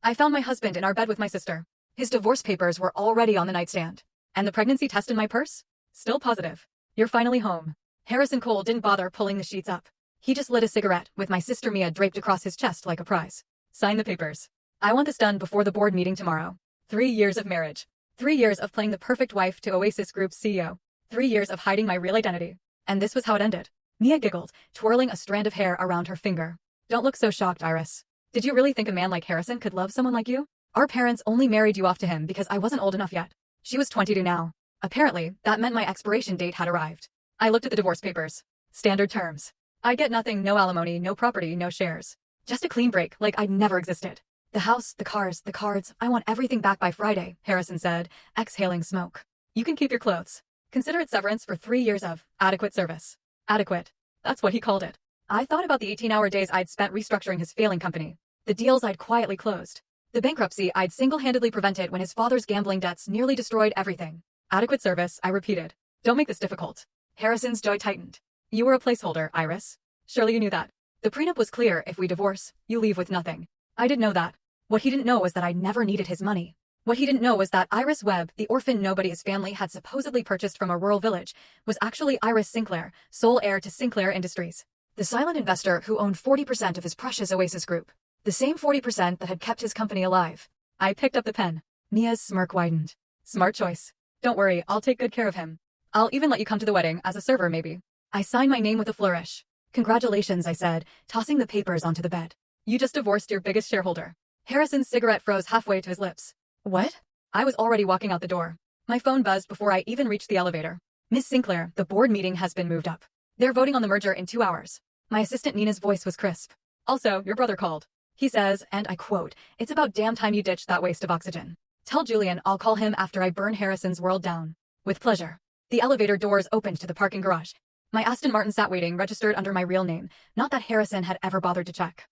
I found my husband in our bed with my sister. His divorce papers were already on the nightstand. And the pregnancy test in my purse? Still positive. You're finally home. Harrison Cole didn't bother pulling the sheets up. He just lit a cigarette, with my sister Mia draped across his chest like a prize. Sign the papers. I want this done before the board meeting tomorrow. 3 years of marriage. 3 years of playing the perfect wife to Oasis Group's CEO. 3 years of hiding my real identity. And this was how it ended. Mia giggled, twirling a strand of hair around her finger. Don't look so shocked, Iris. Did you really think a man like Harrison could love someone like you? Our parents only married you off to him because I wasn't old enough yet. She was 22 now. Apparently, that meant my expiration date had arrived. I looked at the divorce papers. Standard terms. I'd get nothing, no alimony, no property, no shares. Just a clean break, like I'd never existed. The house, the cars, the cards, I want everything back by Friday, Harrison said, exhaling smoke. You can keep your clothes. Consider it severance for 3 years of adequate service. Adequate. That's what he called it. I thought about the 18-hour days I'd spent restructuring his failing company. The deals I'd quietly closed. The bankruptcy I'd single-handedly prevented when his father's gambling debts nearly destroyed everything. Adequate service, I repeated. Don't make this difficult. Harrison's jaw tightened. You were a placeholder, Iris. Surely you knew that. The prenup was clear: if we divorce, you leave with nothing. I didn't know that. What he didn't know was that I never needed his money. What he didn't know was that Iris Webb, the orphan nobody his family had supposedly purchased from a rural village, was actually Iris Sinclair, sole heir to Sinclair Industries. The silent investor who owned 40% of his precious Oasis group. The same 40% that had kept his company alive. I picked up the pen. Mia's smirk widened. Smart choice. Don't worry, I'll take good care of him. I'll even let you come to the wedding, as a server maybe. I signed my name with a flourish. Congratulations, I said, tossing the papers onto the bed. You just divorced your biggest shareholder. Harrison's cigarette froze halfway to his lips. What? I was already walking out the door. My phone buzzed before I even reached the elevator. Miss Sinclair, the board meeting has been moved up. They're voting on the merger in 2 hours. My assistant Nina's voice was crisp. Also, your brother called. He says, and I quote, "It's about damn time you ditched that waste of oxygen. Tell Julian I'll call him after I burn Harrison's world down." With pleasure. The elevator doors opened to the parking garage. My Aston Martin sat waiting, registered under my real name, not that Harrison had ever bothered to check.